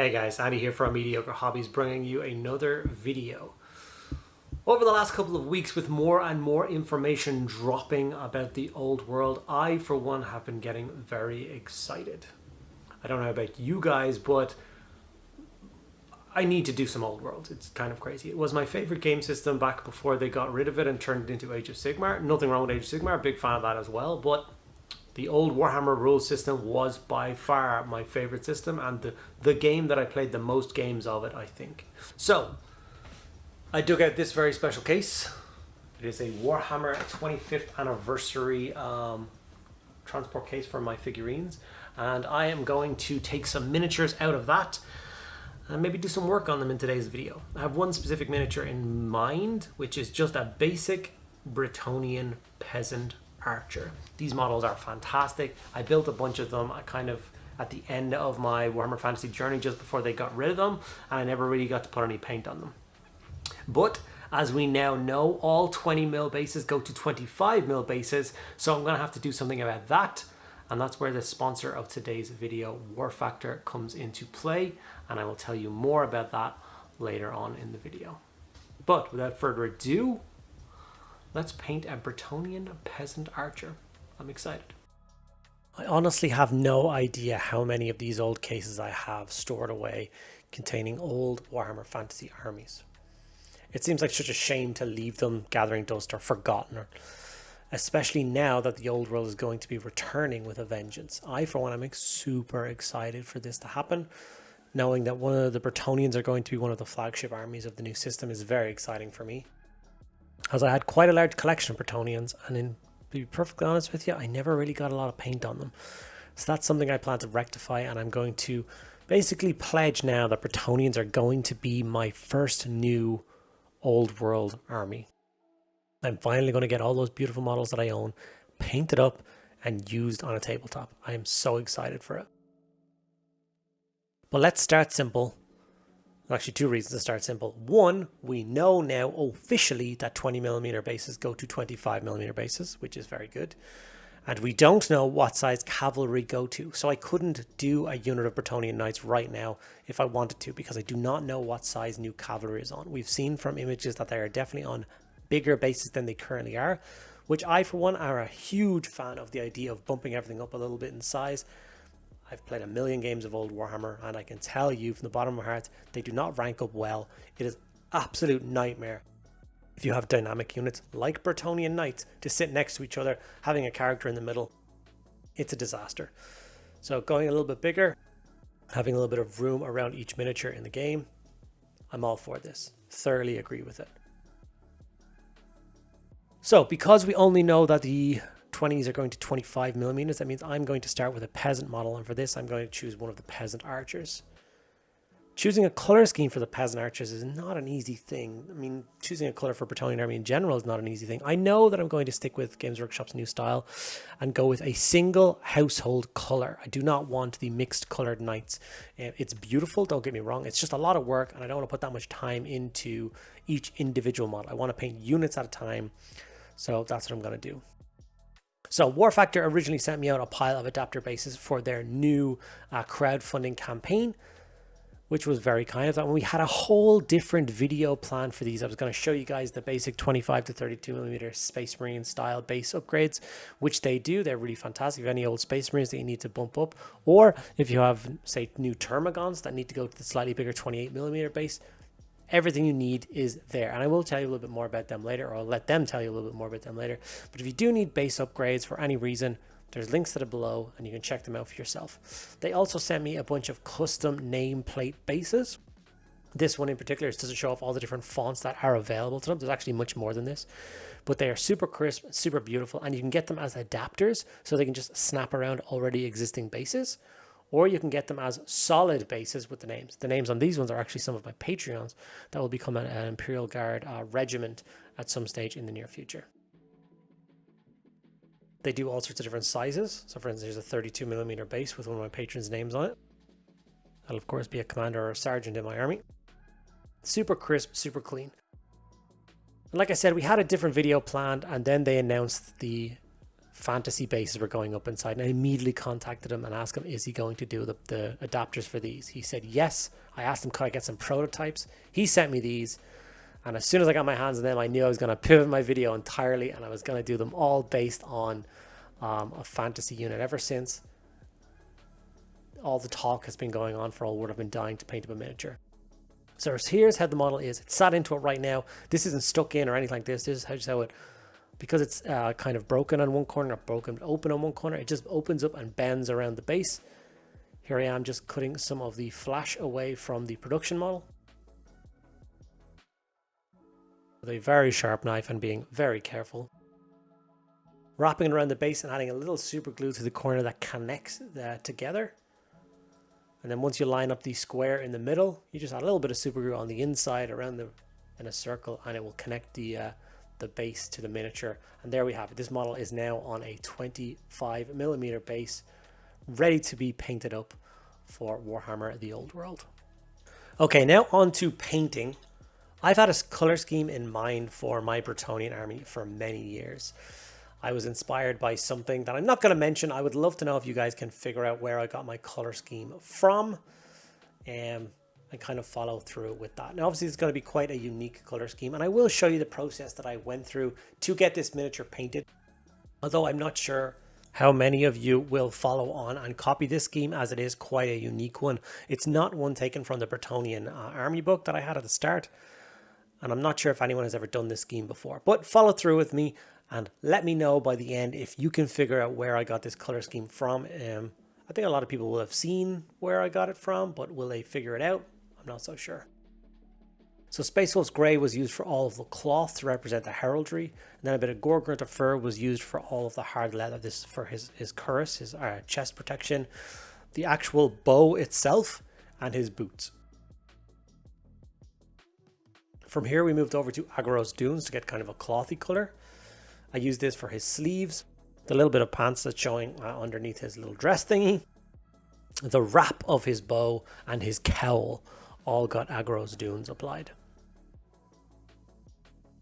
Hey guys, Andy here from Mediocre Hobbies, bringing you another video. Over the last couple of weeks, with more and more information dropping about the old world, I for one have been getting very excited. I don't know about you guys, but I need to do some old world. It's kind of crazy. It was my favorite game system back before they got rid of it and turned it into Age of Sigmar. Nothing wrong with Age of Sigmar, big fan of that as well, but the old Warhammer rule system was by far my favorite system and the game that I played the most games of it, I think. So, I dug out this very special case. It is a Warhammer 25th anniversary transport case for my figurines. And I am going to take some miniatures out of that and maybe do some work on them in today's video. I have one specific miniature in mind, which is just a basic Bretonnian peasant archer. These models are fantastic. I built a bunch of them at the end of my Warhammer Fantasy journey, just before they got rid of them, and I never really got to put any paint on them. But as we now know, all 20mm bases go to 25mm bases, so I'm going to have to do something about that, and that's where the sponsor of today's video, War Factor, comes into play, and I will tell you more about that later on in the video. But without further ado, let's paint a Bretonnian peasant archer. I'm excited. I honestly have no idea how many of these old cases I have stored away containing old Warhammer Fantasy armies. It seems like such a shame to leave them gathering dust or forgotten, especially now that the old world is going to be returning with a vengeance. I, for one, am super excited for this to happen. Knowing that one of the Bretonnians are going to be one of the flagship armies of the new system is very exciting for me, as I had quite a large collection of Bretonnians, and to be perfectly honest with you, I never really got a lot of paint on them. So that's something I plan to rectify, and I'm going to basically pledge now that Bretonnians are going to be my first new old world army. I'm finally going to get all those beautiful models that I own painted up and used on a tabletop. I am so excited for it. But let's start simple. Actually, two reasons to start simple. One, we know now officially that 20mm bases go to 25mm bases, which is very good. And we don't know what size cavalry go to. So I couldn't do a unit of Bretonnian Knights right now if I wanted to, because I do not know what size new cavalry is on. We've seen from images that they are definitely on bigger bases than they currently are, which I, for one, are a huge fan of the idea of bumping everything up a little bit in size. I've played a million games of old Warhammer, and I can tell you from the bottom of my heart, they do not rank up well. It is absolute nightmare if you have dynamic units like Bretonnian Knights to sit next to each other, having a character in the middle. It's a disaster. So going a little bit bigger, having a little bit of room around each miniature in the game, I'm all for this. Thoroughly agree with it. So because we only know that the 20s are going to 25mm, that means I'm going to start with a peasant model, and for this I'm going to choose one of the peasant archers. Choosing a color scheme for the peasant archers is not an easy thing. I mean, choosing a color for Bretonnian army in general is not an easy thing. I know that I'm going to stick with Games Workshop's new style and go with a single household color. I do not want the mixed colored knights. It's beautiful, don't get me wrong. It's just a lot of work, and I don't want to put that much time into each individual model. I want to paint units at a time, so that's what I'm going to do. So War Factor originally sent me out a pile of adapter bases for their new crowdfunding campaign, which was very kind of them. We had a whole different video plan for these. I was going to show you guys the basic 25 to 32mm Space Marine style base upgrades, which they do. They're really fantastic. If you have any old Space Marines that you need to bump up, or if you have, say, new Termagants that need to go to the slightly bigger 28mm base, everything you need is there. And I will tell you a little bit more about them later, or I'll let them tell you a little bit more about them later. But if you do need base upgrades for any reason, there's links to the below and you can check them out for yourself. They also sent me a bunch of custom nameplate bases. This one in particular is to show off all the different fonts that are available to them. There's actually much more than this, but they are super crisp, super beautiful, and you can get them as adapters so they can just snap around already existing bases, or you can get them as solid bases with the names. The names on these ones are actually some of my Patreons that will become an Imperial Guard regiment at some stage in the near future. They do all sorts of different sizes. So for instance, there's a 32mm base with one of my patrons' names on it. That'll of course be a commander or a sergeant in my army. Super crisp, super clean. And like I said, we had a different video planned, and then they announced the fantasy bases were going up inside, and I immediately contacted him and asked him, is he going to do the adapters for these? He said yes. I asked him, could I get some prototypes? He sent me these, and as soon as I got my hands on them, I knew I was going to pivot my video entirely, and I was going to do them all based on a fantasy unit. Ever since, all the talk has been going on for Old World, I've been dying to paint up a miniature. So here's how the model is. It's sat into it right now. This isn't stuck in or anything like this. This is just how it, because it's kind of broken on one corner, broken open on one corner, it just opens up and bends around the base. Here I am just cutting some of the flash away from the production model with a very sharp knife and being very careful. Wrapping it around the base and adding a little super glue to the corner that connects together. And then once you line up the square in the middle, you just add a little bit of super glue on the inside around in a circle, and it will connect the base to the miniature. And there we have it. This model is now on a 25mm base, ready to be painted up for Warhammer the Old World. Okay, now on to painting. I've had a color scheme in mind for my Bretonnian army for many years. I was inspired by something that I'm not going to mention. I would love to know if you guys can figure out where I got my color scheme from, and kind of follow through with that. Now, obviously, it's going to be quite a unique color scheme, and I will show you the process that I went through to get this miniature painted. Although I'm not sure how many of you will follow on and copy this scheme, as it is quite a unique one. It's not one taken from the Bretonnian army book that I had at the start, and I'm not sure if anyone has ever done this scheme before. But follow through with me and let me know by the end if you can figure out where I got this color scheme from. I think a lot of people will have seen where I got it from, but will they figure it out? I'm not so sure. So Space Wolf's Grey was used for all of the cloth to represent the heraldry, and then a bit of Gorgrunter fur was used for all of the hard leather. This is for his cuirass, his chest protection, the actual bow itself, and his boots. From here we moved over to Agor's Dunes to get kind of a clothy color. I used this for his sleeves, the little bit of pants that's showing underneath his little dress thingy, the wrap of his bow, and his cowl all got Agor's Dunes applied.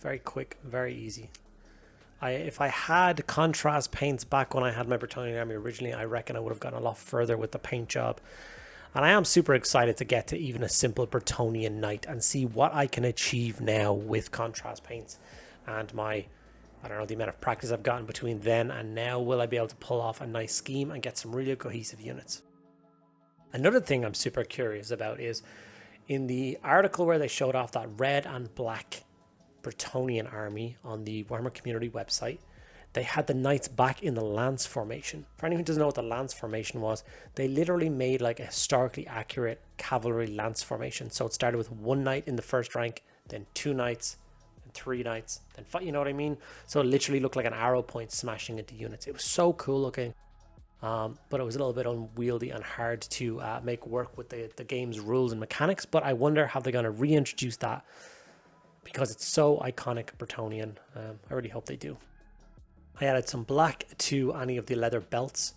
Very quick, very easy. If I had contrast paints back when I had my Bretonnian army originally, I reckon I would have gotten a lot further with the paint job. And I am super excited to get to even a simple Bretonnian knight and see what I can achieve now with contrast paints and my, I don't know, the amount of practice I've gotten between then and now. Will I be able to pull off a nice scheme and get some really cohesive units? Another thing I'm super curious about is in the article where they showed off that red and black Bretonnian army on the Warhammer community website, they had the knights back in the lance formation. For anyone who doesn't know what the lance formation was, they literally made like a historically accurate cavalry lance formation. So it started with one knight in the first rank, then two knights, and three knights, then five, you know what I mean? So it literally looked like an arrow point smashing into units. It was so cool looking, but it was a little bit unwieldy and hard to make work with the game's rules and mechanics. But I wonder how they're going to reintroduce that, because it's so iconic Bretonnian. I really hope they do. I added some black to any of the leather belts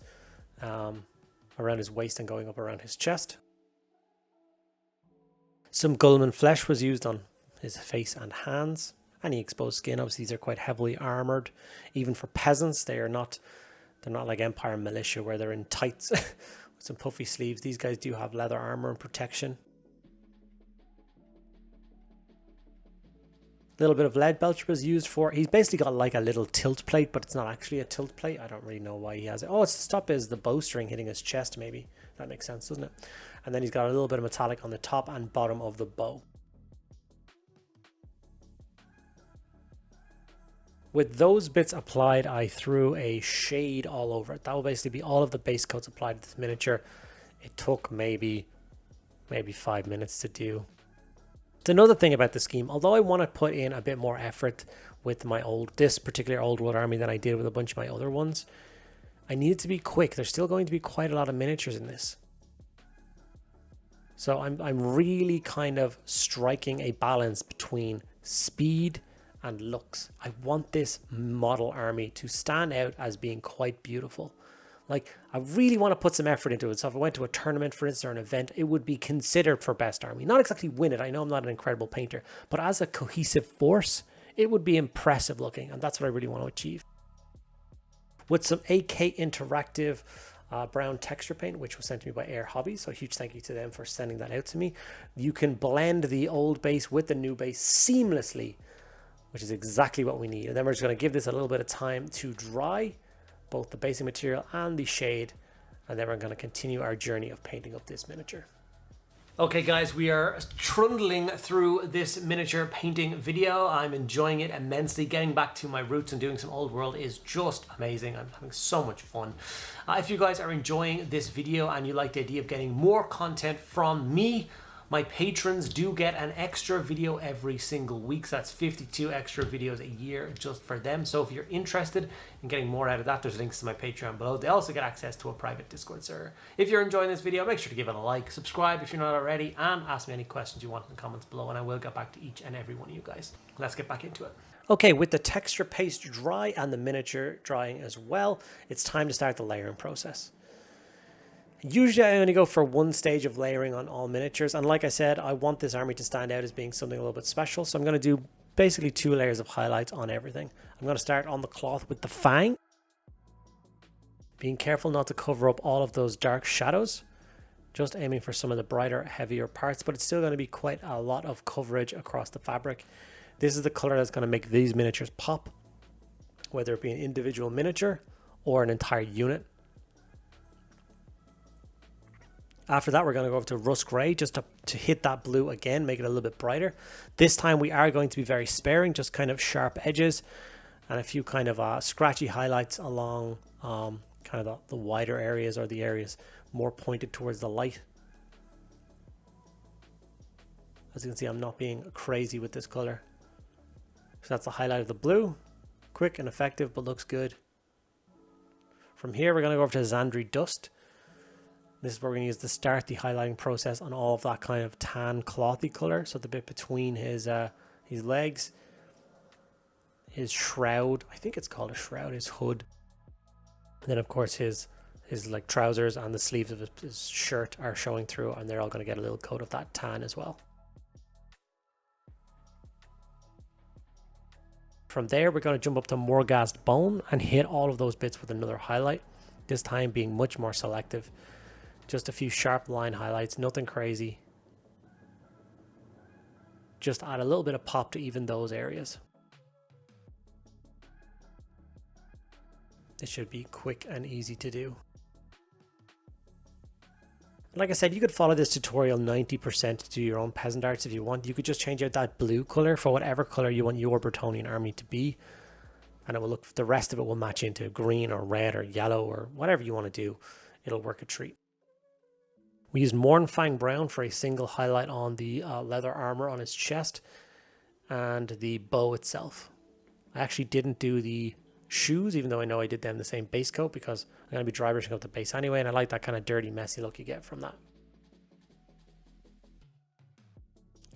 around his waist and going up around his chest. Some Gullman flesh was used on his face and hands. Any exposed skin, obviously these are quite heavily armored. Even for peasants, they're not like Empire militia where they're in tights with some puffy sleeves. These guys do have leather armor and protection. A little bit of lead belch was used for, he's basically got like a little tilt plate, but it's not actually a tilt plate. I don't really know why he has it. Oh, it's to stop his the bowstring hitting his chest, maybe. That makes sense, doesn't it? And then he's got a little bit of metallic on the top and bottom of the bow. With those bits applied, I threw a shade all over it. That will basically be all of the base coats applied to this miniature. It took maybe 5 minutes to do. It's another thing about the scheme, although I want to put in a bit more effort with this particular Old World army than I did with a bunch of my other ones, I need it to be quick. There's still going to be quite a lot of miniatures in this. So I'm really kind of striking a balance between speed and looks. I want this model army to stand out as being quite beautiful. Like, I really want to put some effort into it. So if I went to a tournament, for instance, or an event, it would be considered for best army. Not exactly win it. I know I'm not an incredible painter, but as a cohesive force, it would be impressive looking. And that's what I really want to achieve. with some AK Interactive brown texture paint, which was sent to me by Hobbies. So huge thank you to them for sending that out to me. You can blend the old base with the new base seamlessly, which is exactly what we need. And then we're just going to give this a little bit of time to dry, both the basic material and the shade. And then we're going to continue our journey of painting up this miniature. Okay guys, we are trundling through this miniature painting video. I'm enjoying it immensely. Getting back to my roots and doing some old world is just amazing. I'm having so much fun. If you guys are enjoying this video and you like the idea of getting more content from me, my patrons do get an extra video every single week. So that's 52 extra videos a year just for them. So if you're interested in getting more out of that, there's links to my Patreon below. They also get access to a private Discord server. If you're enjoying this video, make sure to give it a like, subscribe if you're not already, and ask me any questions you want in the comments below, and I will get back to each and every one of you guys. Let's get back into it. Okay, with the texture paste dry and the miniature drying as well, it's time to start the layering process. Usually I only go for one stage of layering on all miniatures, and like I said, I want this army to stand out as being something a little bit special, so I'm going to do basically 2 layers of highlights on everything. I'm going to start on the cloth with the fang, being careful not to cover up all of those dark shadows, just aiming for some of the brighter, heavier parts, but it's still going to be quite a lot of coverage across the fabric. This is the color that's going to make these miniatures pop, whether it be an individual miniature or an entire unit. After that, we're going to go over to rust gray just to hit that blue again, make it a little bit brighter. This time we are going to be very sparing, just kind of sharp edges and a few kind of scratchy highlights along kind of the wider areas, or the areas more pointed towards the light. As you can see, I'm not being crazy with this color. So that's the highlight of the blue. Quick and effective, but looks good. From here, we're going to go over to Zandri Dust. This is where we're going to use the start the highlighting process on all of that kind of tan clothy color. So the bit between his legs, his shroud, I think it's called a shroud, his hood. And then of course his like trousers and the sleeves of his shirt are showing through, and they're all going to get a little coat of that tan as well. From there, we're going to jump up to Morghast Bone and hit all of those bits with another highlight, this time being much more selective. Just a few sharp line highlights, nothing crazy. Just add a little bit of pop to even those areas. This should be quick and easy to do. Like I said, you could follow this tutorial 90% to do your own peasant arts if you want. You could just change out that blue color for whatever color you want your Bretonnian army to be. And it will look, the rest of it will match into green or red or yellow or whatever you want to do. It'll work a treat. We used Mornfang Brown for a single highlight on the leather armor on his chest and the bow itself. I actually didn't do the shoes, even though I know I did them the same base coat, because I'm going to be dry brushing up the base anyway, and I like that kind of dirty, messy look you get from that.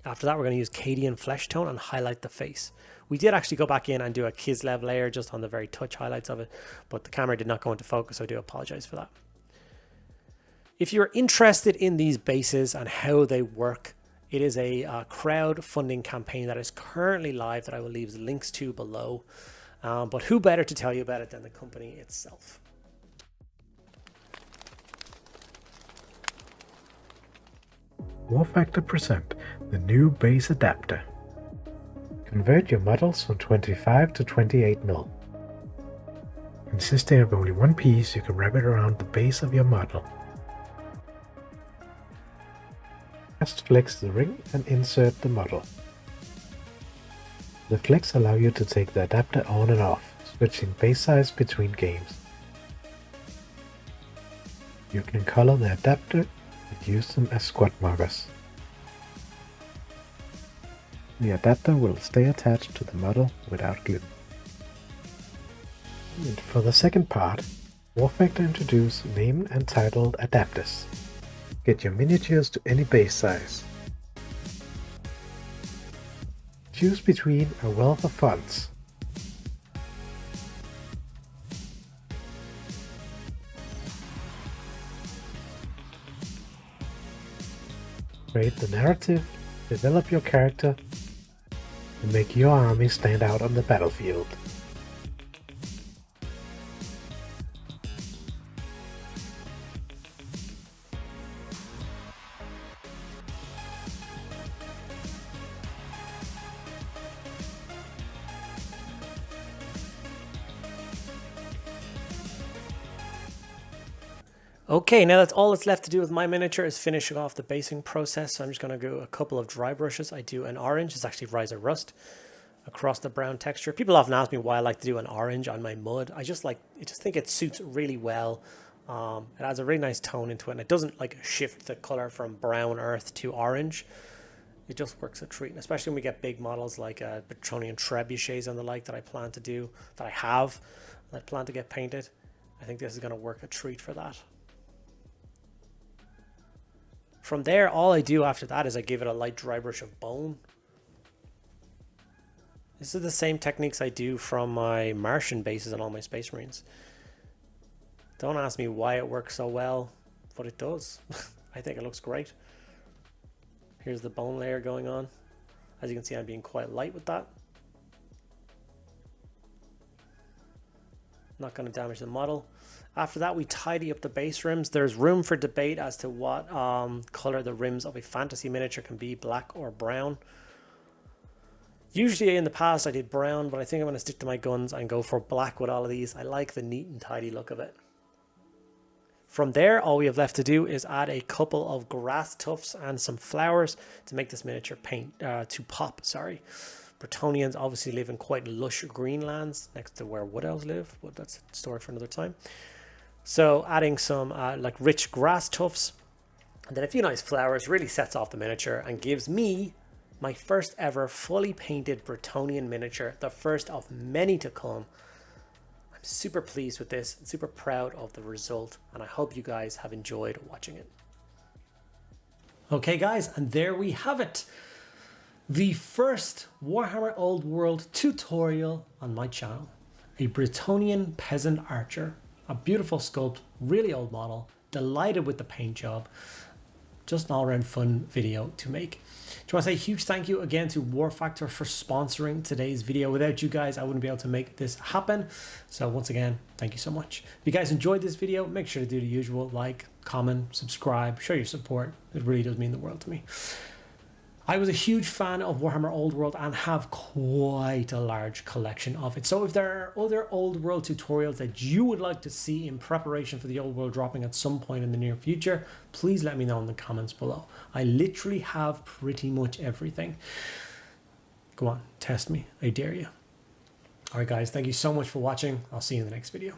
After that, we're going to use Cadian Flesh Tone and highlight the face. We did actually go back in and do a Kislev layer just on the very touch highlights of it, but the camera did not go into focus, so I do apologize for that. If you're interested in these bases and how they work, it is a crowdfunding campaign that is currently live that I will leave links to below. But who better to tell you about it than the company itself? Warfactor present the new base adapter. Convert your models from 25 to 28 mil. Consisting of only one piece, you can wrap it around the base of your model. Just flex the ring and insert the model. The flex allow you to take the adapter on and off, switching base size between games. You can color the adapter and use them as squad markers. The adapter will stay attached to the model without glue. And for the second part, Warfactor introduced named and titled adapters. Get your miniatures to any base size. Choose between a wealth of fonts. Create the narrative, develop your character, and make your army stand out on the battlefield. Okay, now that's all that's left to do with my miniature is finishing off the basing process. So I'm just going to do a couple of dry brushes. I do an orange, it's actually Rise of Rust, across the brown texture. People often ask me why I like to do an orange on my mud. I just think it suits really well. It adds a really nice tone into it, and it doesn't like shift the color from brown earth to orange. It just works a treat, and especially when we get big models like Bretonnian trebuchets and the like that I plan to do, that I plan to get painted. I think this is going to work a treat for that. From there, all I do after that is I give it a light dry brush of bone. This is the same techniques I do from my Martian bases and all my Space Marines. Don't ask me why it works so well, but it does. I think it looks great. Here's the bone layer going on. As you can see, I'm being quite light with that. Not going to damage the model. After that, we tidy up the base rims. There's room for debate as to what color the rims of a fantasy miniature can be, black or brown. Usually in the past I did brown, but I think I'm going to stick to my guns and go for black with all of these. I like the neat and tidy look of it. From there, all we have left to do is add a couple of grass tufts and some flowers to make this miniature paint to pop. Bretonnians obviously live in quite lush green lands next to where wood elves live, but that's a story for another time. So adding some like rich grass tufts and then a few nice flowers really sets off the miniature and gives me my first ever fully painted Bretonnian miniature, the first of many to come. I'm super pleased with this and super proud of the result, and I hope you guys have enjoyed watching it. Okay guys, and there we have it. The first Warhammer Old World tutorial on my channel. A Bretonnian peasant archer. A beautiful sculpt, really old model. Delighted with the paint job. Just an all-around fun video to make. Do you want to say a huge thank you again to War Factor for sponsoring today's video. Without you guys, I wouldn't be able to make this happen. So once again, thank you so much. If you guys enjoyed this video, make sure to do the usual, like, comment, subscribe, show your support. It really does mean the world to me. I was a huge fan of Warhammer Old World and have quite a large collection of it. So if there are other Old World tutorials that you would like to see in preparation for the Old World dropping at some point in the near future, please let me know in the comments below. I literally have pretty much everything. Go on, test me. I dare you. All right, guys, thank you so much for watching. I'll see you in the next video.